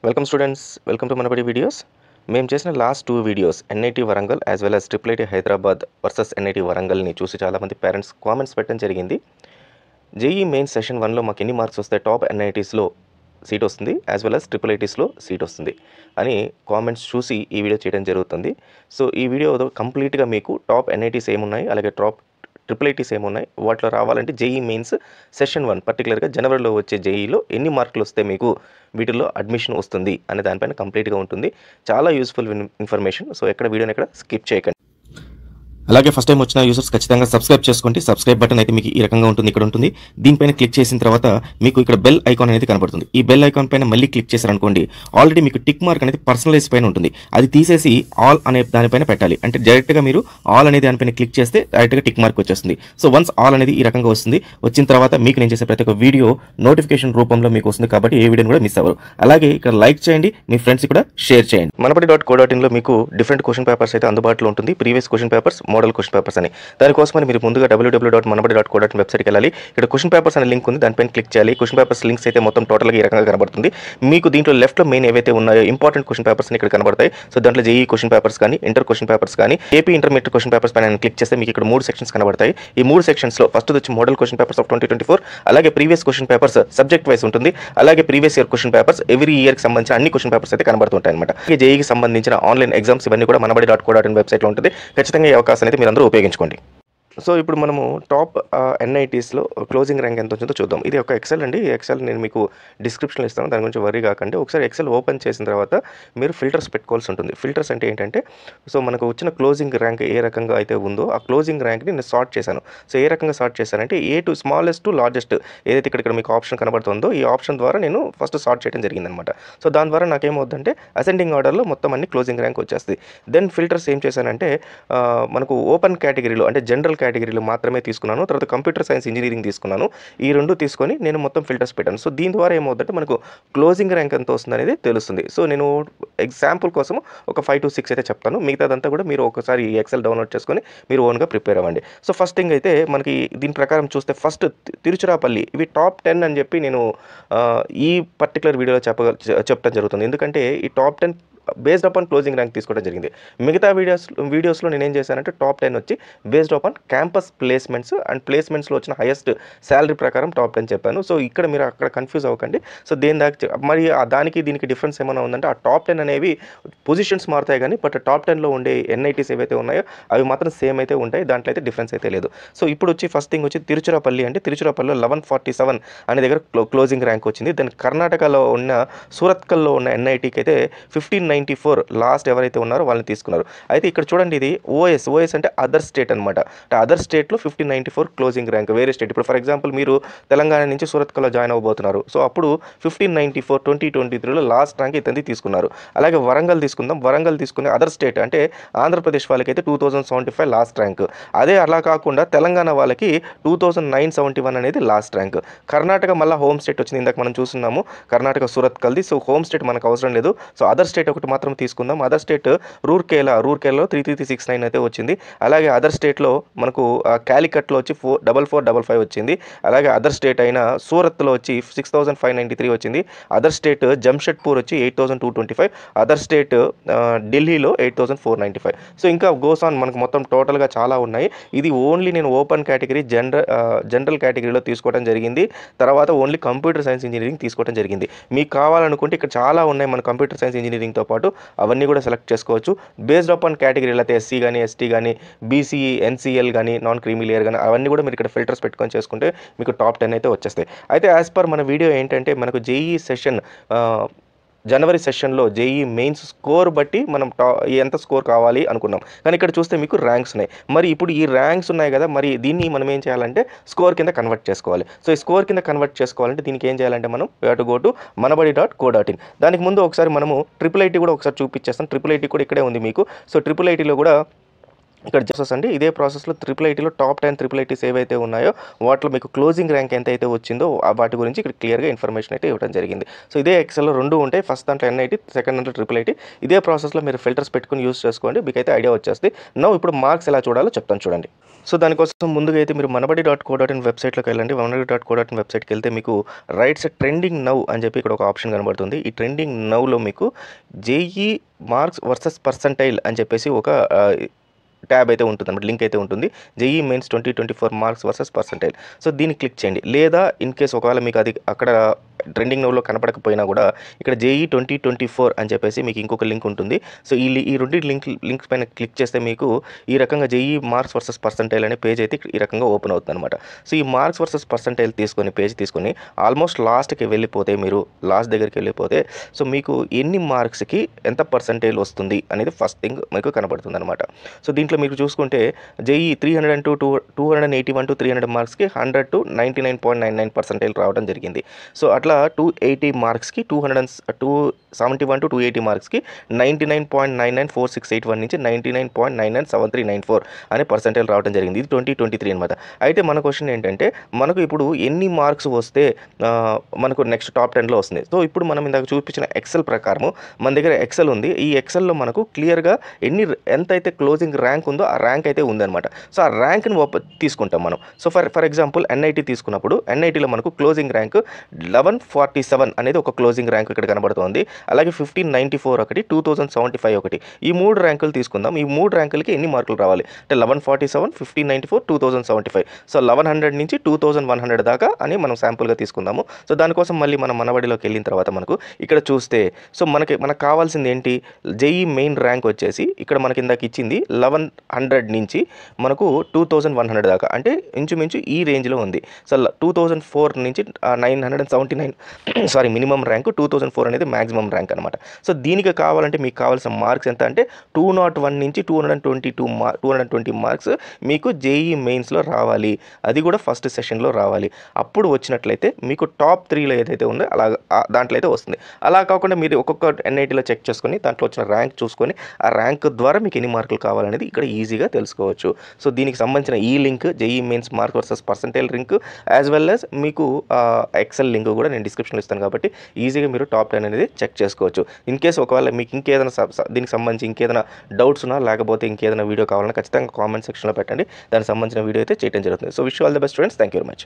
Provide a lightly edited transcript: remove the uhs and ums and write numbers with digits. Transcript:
Welcome students, welcome to Manabadi videos. మేము చేసిన last 2 videos NIT Warangal as well as triple IT Hyderabad versus NIT వరంగల్ని చూసి చాలామంది పేరెంట్స్ కామెంట్స్ పెట్టడం జరిగింది. జేఈ మెయిన్ సెషన్ 1లో మాకు ఎన్ని మార్క్స్ వస్తే టాప్ ఎన్ఐటీస్లో సీట్ వస్తుంది యాజ్ వెల్ యాజ్ ట్రిపుల్ ఐటీస్లో సీట్ వస్తుంది అని కామెంట్స్ చూసి ఈ వీడియో చేయడం జరుగుతుంది. సో ఈ వీడియో కంప్లీట్గా మీకు టాప్ ఎన్ఐటీస్ ఏమున్నాయి, అలాగే టాప్ ట్రిపుల్ ఐటీస్ ఏమున్నాయి, వాటిలో రావాలంటే జేఈ మెయిన్స్ సెషన్ 1 పర్టికులర్గా జనవరిలో వచ్చే జేఈలో ఎన్ని మార్కులు వస్తే మీకు వీటిల్లో అడ్మిషన్ వస్తుంది అనే దానిపైన కంప్లీట్గా ఉంటుంది. చాలా యూస్ఫుల్ ఇన్ఫర్మేషన్. సో ఎక్కడ వీడియోని ఎక్కడ స్కిప్ చేయకండి. అలాగే ఫస్ట్ టైం వచ్చిన యూజర్స్ ఖచ్చితంగా సబ్స్క్రైబ్ చేసుకోండి. సబ్స్క్రైబ్ బటన్ అయితే మీకు ఈ రకంగా ఉంటుంది, ఇక్కడ ఉంటుంది. దీనిపైన క్లిక్ చేసిన తర్వాత మీకు ఇక్కడ బెల్ ఐకాన్ అనేది కనబడుతుంది. ఈ బెల్ ఐకాన్ పైన మళ్ళీ క్లిక్ చేశారనుకోండి, ఆల్రెడీ మీకు టిక్ మార్క్ అనేది పర్సనలైజ్ పైన ఉంటుంది. అది తీసేసి ఆల్ అనే దానిపైన పెట్టాలి. అంటే డైరెక్ట్గా మీరు ఆల్ అనే దానిపైన క్లిక్ చేస్తే డైరెక్ట్గా టిక్ మార్క్ వచ్చేస్తుంది. సో వన్స్ ఆల్ అనేది ఈ రకంగా వస్తుంది. వచ్చిన తర్వాత మీకు నేను చేసే ప్రతి ఒక్క వీడియో నోటిఫికేషన్ రూపంలో మీకు వస్తుంది. కాబట్టి ఏ వీడియోని కూడా మిస్ అవ్వరు. అలాగే ఇక్కడ లైక్ చేయండి, మీ ఫ్రెండ్స్ కూడా షేర్ చేయండి. మనబడి.co.in మీకు డిఫరెంట్ క్వశ్చన్ పేపర్స్ అయితే అందుబాటులో ఉంటుంది. Previous question papers, model question papers అని. దానికోసమని మీరు ముందుగా www.manabadi.co.in వెబ్సైట్కి వెళ్ళాలి. ఇక్కడ క్వశ్చన్ పేపర్స్ అనే లింక్ ఉంది, దానిపైన క్లిక్ చేయాలి. క్వశ్చన్ పేపర్స్ లింక్స్ అయితే మొత్తం టోటల్గా ఈ రకంగా కనబడుతుంది. మీకు దీంట్లో లెఫ్ట్లో మెయిన్ ఏవైతే ఉన్నాయో ఇంపార్టెంట్ క్వశ్చన్ పేపర్స్ ఇక్కడ కనబడతాయి. సో దాంట్లో జేఈ క్వశ్చన్ పేపర్స్ కానీ, ఇంటర్ క్వశ్చన్ పేపర్స్ కానీ, ఏపీ ఇంటర్మీడియట్ క్వశ్చన్ పేపర్స్ పైన క్లిక్ చేస్తే మీకు ఇక్కడ 3 సెక్షన్స్ కనబడతాయి. ఈ 3 సెక్షన్స్లో ఫస్ట్ వచ్చి మోడల్ క్వశ్చన్ పేపర్స్ ఆఫ్ 2024, అలాగే previous question papers subject wise ఉంటుంది, అలాగే previous year question papers every ఇయర్కి సంబంధించిన అన్ని క్వశ్చన్ పేపర్స్ అయితే కనబడుతుంటాయి అనమాట. జేఈకి సంబంధించిన ఆన్లైన్ ఎగ్జామ్స్ ఇవన్నీ కూడా manabadi.co.in వెబ్సైట్లో ఉంటుంది. ఖచ్చితంగా ఈ అవకాశాన్ని అయితే మీరు అందరూ ఉపయోగించుకోండి. సో ఇప్పుడు మనము టాప్ ఎన్ఐటీస్లో క్లోజింగ్ ర్యాంక్ ఎంత వచ్చిందో చూద్దాం. ఇది ఒక ఎక్సెల్ అండి. ఈ ఎక్సెల్ నేను మీకు డిస్క్రిప్షన్లో ఇస్తాను, దాని గురించి వరీ కాకండి. ఒకసారి ఎక్సెల్ ఓపెన్ చేసిన తర్వాత మీరు ఫిల్టర్స్ పెట్టుకోవాల్సి ఉంటుంది. ఫిల్టర్స్ అంటే ఏంటంటే, సో మనకు వచ్చిన క్లోజింగ్ ర్యాంక్ ఏ రకంగా అయితే ఉందో ఆ క్లోజింగ్ ర్యాంక్ని నేను సార్ట్ చేశాను. సో ఏ రకంగా సార్ట్ చేశానంటే A to smallest to largest ఏదైతే ఇక్కడ మీకు ఆప్షన్ కనబడుతుందో ఈ ఆప్షన్ ద్వారా నేను ఫస్ట్ సార్ట్ చేయడం జరిగిందనమాట. సో దాని ద్వారా నాకేమవుతుందంటే అసెండింగ్ ఆర్డర్లో మొత్తం అన్ని క్లోజింగ్ ర్యాంక్ వచ్చేస్తుంది. దెన్ ఫిల్టర్స్ ఏం చేశానంటే మనకు ఓపెన్ కేటగిరీలో అంటే జనరల్ కేటగిరీలో మాత్రమే తీసుకున్నాను. తర్వాత కంప్యూటర్ సైన్స్ ఇంజనీరింగ్ తీసుకున్నాను. ఈ 2 తీసుకొని నేను మొత్తం ఫిల్టర్స్ పెట్టాను. సో దీని ద్వారా ఏమవుతుందంటే మనకు క్లోజింగ్ ర్యాంక్ ఎంత వస్తుంది అనేది తెలుస్తుంది. సో నేను ఎగ్జాంపుల్ కోసం ఒక 5 to 6 అయితే చెప్తాను. మిగతాదంతా కూడా మీరు ఒకసారి ఈ ఎక్సెల్ డౌన్లోడ్ చేసుకొని మీరు ఓన్గా ప్రిపేర్ అవ్వండి. సో ఫస్ట్ థింగ్ అయితే మనకి దీని ప్రకారం చూస్తే ఫస్ట్ తిరుచిరాపల్లి ఇవి టాప్ 10 అని చెప్పి నేను ఈ పర్టికులర్ వీడియోలో చెప్పడం జరుగుతుంది. ఎందుకంటే ఈ top 10 based upon closing rank తీసుకోవడం జరిగింది. మిగతా వీడియోస్లో నేను ఏం చేశానంటే టాప్ 10 వచ్చి based upon campus placements and ప్లేస్మెంట్స్లో వచ్చిన హైయెస్ట్ శాలరీ ప్రకారం టాప్ 10 చెప్పాను. సో ఇక్కడ మీరు అక్కడ కన్ఫ్యూజ్ అవ్వకండి. సో మరి దానికి దీనికి డిఫరెన్స్ ఏమైనా ఉందంటే ఆ టాప్ 10 అనేవి పొజిషన్స్ మారుతాయి కానీ బట్ టాప్ 10లో ఉండే ఎన్ఐటీస్ ఏవైతే ఉన్నాయో అవి మాత్రం సేమ్ అయితే ఉంటాయి. దాంట్లో అయితే డిఫరెన్స్ అయితే లేదు. సో ఇప్పుడు వచ్చి ఫస్ట్ థింగ్ వచ్చి తిరుచిరాపల్లి అంటే తిరుచిరాపల్లిలో 1147 అనే దగ్గర క్లోజింగ్ ర్యాంక్ వచ్చింది. దెన్ కర్ణాటకలో ఉన్న సూరత్కల్లో ఉన్న ఎన్ఐటీకి అయితే 1594 లాస్ట్ ఎవరైతే ఉన్నారో వాళ్ళని తీసుకున్నారు. అయితే ఇక్కడ చూడండి, ఇది ఓఎస్ అంటే అదర్ స్టేట్ అనమాట. అంటే అదర్ స్టేట్లో 1594 క్లోజింగ్ ర్యాంక్ వేరే స్టేట్. ఇప్పుడు ఫర్ ఎగ్జాంపుల్ మీరు తెలంగాణ నుంచి సూరత్కల్లో జాయిన్ అవ్వబోతున్నారు. సో అప్పుడు 1594 2023లో లాస్ట్ ర్యాంక్ ఇతని తీసుకున్నారు. అలాగే వరంగల్ తీసుకుందాం. వరంగల్ తీసుకునే అదర్ స్టేట్ అంటే ఆంధ్రప్రదేశ్ వాళ్ళకైతే 2075 లాస్ట్ ర్యాంక్. అదే అలా కాకుండా తెలంగాణ వాళ్ళకి 2971 అనేది లాస్ట్ ర్యాంక్. కర్ణాటక మళ్ళీ హోమ్ స్టేట్ వచ్చింది. ఇందాక మనం చూస్తున్నాము కర్ణాటక సూరత్కల్ది. సో హోమ్ స్టేట్ మనకు అవసరం లేదు. సో అదర్ స్టేట్ ఒకటి మాత్రం తీసుకుందాం. అదర్ స్టేట్ రూర్కేలాలో 33369 అయితే వచ్చింది. అలాగే అదర్ స్టేట్లో మనకు క్యాలికట్లో వచ్చి 4455 వచ్చింది. అలాగే అదర్ స్టేట్ అయిన సూరత్లో వచ్చి 6593 వచ్చింది. అదర్ స్టేట్ జంషెడ్పూర్ వచ్చి 8225. అదర్ స్టేట్ ఢిల్లీలో 8495. సో ఇంకా గోస్ ఆన్ మనకు మొత్తం టోటల్గా చాలా ఉన్నాయి. ఇది ఓన్లీ నేను ఓపెన్ కేటగిరీ జనరల్ కేటగిరీలో తీసుకోవడం జరిగింది. తర్వాత ఓన్లీ కంప్యూటర్ సైన్స్ ఇంజనీరింగ్ తీసుకోవడం జరిగింది. మీకు కావాలనుకుంటే ఇక్కడ చాలా ఉన్నాయి మన కంప్యూటర్ సైన్స్ ఇంజనీరింగ్తో పాటు అవన్నీ కూడా సెలెక్ట్ చేసుకోవచ్చు. బేస్డ్ అపాన్ కేటగిరీలు అయితే ఎస్సీ కానీ, ఎస్టీ కానీ, బీసీఈ, ఎన్సీఎల్ కానీ, నాన్ క్రీమీ లేయర్ కానీ అవన్నీ కూడా మీరు ఇక్కడ ఫిల్టర్స్ పెట్టుకొని చేసుకుంటే మీకు టాప్ 10 అయితే వచ్చేస్తాయి. అయితే యాజ్ పర్ మన వీడియో ఏంటంటే మనకు జేఈ సెషన్ జనవరి సెషన్లో జేఈ మెయిన్స్ స్కోర్ బట్టి మనం ఎంత స్కోర్ కావాలి అనుకున్నాం. కానీ ఇక్కడ చూస్తే మీకు ర్యాంక్స్ ఉన్నాయి. మరి ఇప్పుడు ఈ ర్యాంక్స్ ఉన్నాయి కదా, మరి దీన్ని మనం ఏం చేయాలంటే స్కోర్ కింద కన్వర్ట్ చేసుకోవాలి. సో ఈ స్కోర్ కింద కన్వర్ట్ చేసుకోవాలంటే దీనికి ఏం చేయాలంటే మనం గో టు manabadi.co.in. దానికి ముందు ఒకసారి మనము ట్రిపుల్ ఐటీ కూడా ఒకసారి చూపించేస్తాం. ట్రిపుల్ ఐటీ కూడా ఇక్కడే ఉంది మీకు. సో ట్రిపుల్ ఐటీలో కూడా ఇక్కడ ప్రాసెస్ అండి. ఇదే ప్రాసెస్‌లో ట్రిపుల్ ఐటీలో టాప్ 10 ట్రిపుల్ ఐటీస్ ఏవైతే ఉన్నాయో వాటిలో మీకు క్లోజింగ్ ర్యాంక్ ఎంతైతే వచ్చిందో వాటి గురించి ఇక్కడ క్లియర్‌గా ఇన్ఫర్మేషన్ అయితే ఇవ్వడం జరిగింది. సో ఇదే ఎక్సెల్‌లో 2 ఉంటాయి. ఫస్ట్ దాంట్లో ఎన్ఐటీ, సెకండ్ దాంట్లో ట్రిపుల్ ఐటీ. ఇదే ప్రాసెస్‌లో మీరు ఫిల్టర్స్ పెట్టుకొని యూజ్ చేసుకోండి. మీకైతే ఐడియా వచ్చేస్తుంది. నౌ ఇప్పుడు మార్క్స్ ఎలా చూడాలో చెప్తాను చూడండి. సో దానికోసం ముందుగా అయితే మీరు మనబడి.co.in వెబ్సైట్‌లోకి వెళ్ళండి. మనబడి.co.in వెబ్సైట్‌కి వెళ్తే మీకు రైట్ సైడ్ ట్రెండింగ్ నౌ అని చెప్పి ఇక్కడ ఒక ఆప్షన్ కనబడుతుంది. ఈ ట్రెండింగ్ నౌలో మీకు జేఈ మార్క్స్ వర్సెస్ పర్సెంటైల్ అని చెప్పేసి ఒక ట్యాబ్ అయితే ఉంటుందన్నమాట. లింక్ అయితే ఉంటుంది. JEE mains 2024 marks versus percentile. So దీన్ని క్లిక్ చేయండి. లేదా ఇన్ కేస్ ఒకవేళ మీకు అది అక్కడ ట్రెండింగ్ నౌలో కనపడకపోయినా కూడా ఇక్కడ జేఈ 2024 అని చెప్పేసి మీకు ఇంకొక లింక్ ఉంటుంది. సో ఈ రెండు లింక్స్ పైన క్లిక్ చేస్తే మీకు ఈ రకంగా జేఈ మార్క్స్ వర్సెస్ పర్సెంటైల్ అనే పేజ్ అయితే ఈ రకంగా ఓపెన్ అవుతుంది అనమాట. సో ఈ మార్క్స్ వర్సెస్ పర్సెంటైల్ పేజ్ తీసుకొని ఆల్మోస్ట్ లాస్ట్కి వెళ్ళిపోతే, మీరు లాస్ట్ దగ్గరికి వెళ్ళిపోతే సో మీకు ఎన్ని మార్క్స్కి ఎంత పర్సెంటైల్ వస్తుంది అనేది ఫస్ట్ థింగ్ మీకు కనబడుతుంది అనమాట. సో దీంట్లో మీరు చూసుకుంటే జేఈ 302 to 281 to 300 మార్క్స్కి 100 to 99.99% రావడం జరిగింది. సో అట్లా 280 మార్క్స్కి 271 to 280 మార్క్స్కి 99.994681 నుంచి 99.997394 అనే పర్సెంటైల్ రావడం జరిగింది. ఇది 2023 అనమాట. అయితే మన క్వశ్చన్ ఏంటంటే మనకు ఇప్పుడు ఎన్ని మార్క్స్ వస్తే మనకు నెక్స్ట్ టాప్ 10లో వస్తుంది. సో ఇప్పుడు మనం ఇందాక చూపించిన ఎక్సెల్ ప్రకారము మన దగ్గర ఎక్సెల్ ఉంది. ఈ ఎక్సెల్లో మనకు క్లియర్గా ఎంతైతే క్లోజింగ్ ర్యాంక్ ఉందో ఆ ర్యాంక్ అయితే ఉందన్నమాట. సో ఆ ర్యాంక్ని తీసుకుంటాం మనం. సో ఫర్ ఎగ్జాంపుల్ ఎన్ఐటీ తీసుకున్నప్పుడు ఎన్ఐటీలో మనకు క్లోజింగ్ ర్యాంక్ 1147 అనేది ఒక క్లోజింగ్ ర్యాంక్ ఇక్కడ కనబడుతుంది. అలాగే 1594 ఒకటి, 2075 ఒకటి. ఈ 3 ర్యాంకులు తీసుకుందాం. ఈ 3 ర్యాంకులకి ఎన్ని మార్కులు రావాలి అంటే 1147, 1594, 2075. సో 1100 నుంచి 2100 దాకా అని మనం శాంపుల్గా తీసుకుందాము. సో దానికోసం మళ్ళీ మనం మనబడిలోకి వెళ్ళిన తర్వాత మనకు ఇక్కడ చూస్తే సో మనకు కావాల్సింది ఏంటి, జేఈ మెయిన్ ర్యాంక్ వచ్చేసి ఇక్కడ మనకి ఇందాక ఇచ్చింది 1100 నుంచి మనకు 2100 దాకా, అంటే ఇంచుమించు ఈ రేంజ్లో ఉంది. సో 2004 నుంచి 979 మినిమం ర్యాంక్, 2004 అనేది మ్యాక్సిమం ర్యాంక్ అనమాట. సో దీనికి కావాలంటే మీకు కావాల్సిన మార్క్స్ ఎంత అంటే 201 నుంచి 220 మార్క్స్ మీకు జేఈ మెయిన్స్లో రావాలి. అది కూడా ఫస్ట్ సెషన్లో రావాలి. అప్పుడు వచ్చినట్లయితే మీకు టాప్ 3లో ఏదైతే ఉందో అలా దాంట్లో అయితే వస్తుంది. అలా కాకుండా మీరు ఒక్కొక్క ఎన్ఐటీలో చెక్ చేసుకొని దాంట్లో వచ్చిన ర్యాంక్ చూసుకొని ఆ ర్యాంక్ ద్వారా మీకు ఎన్ని మార్కులు కావాలనేది ఇక్కడ ఈజీగా తెలుసుకోవచ్చు. సో దీనికి సంబంధించిన ఈ link JEE mains mark versus percentile link as well as మీకు ఎక్సెల్ లింక్ కూడా నేను డిస్క్రిప్షన్లో ఇస్తాను కాబట్టి ఈజీగా మీరు టాప్ 10 అనేది చెక్ చేసుకోవచ్చు. ఇన్ కేస్ ఒకవేళ మీకు ఇంకేదైనా దీనికి సంబంధించి ఇంకేదైనా డౌట్స్ ఉన్నా లేకపోతే ఇంకేదైనా వీడియో కావాలన్నా ఖచ్చితంగా కామెంట్ సెక్షన్లో పెట్టండి. దానికి సంబంధించిన వీడియో అయితే చేయడం జరుగుతుంది. So wish you all the best friends. Thank you very much.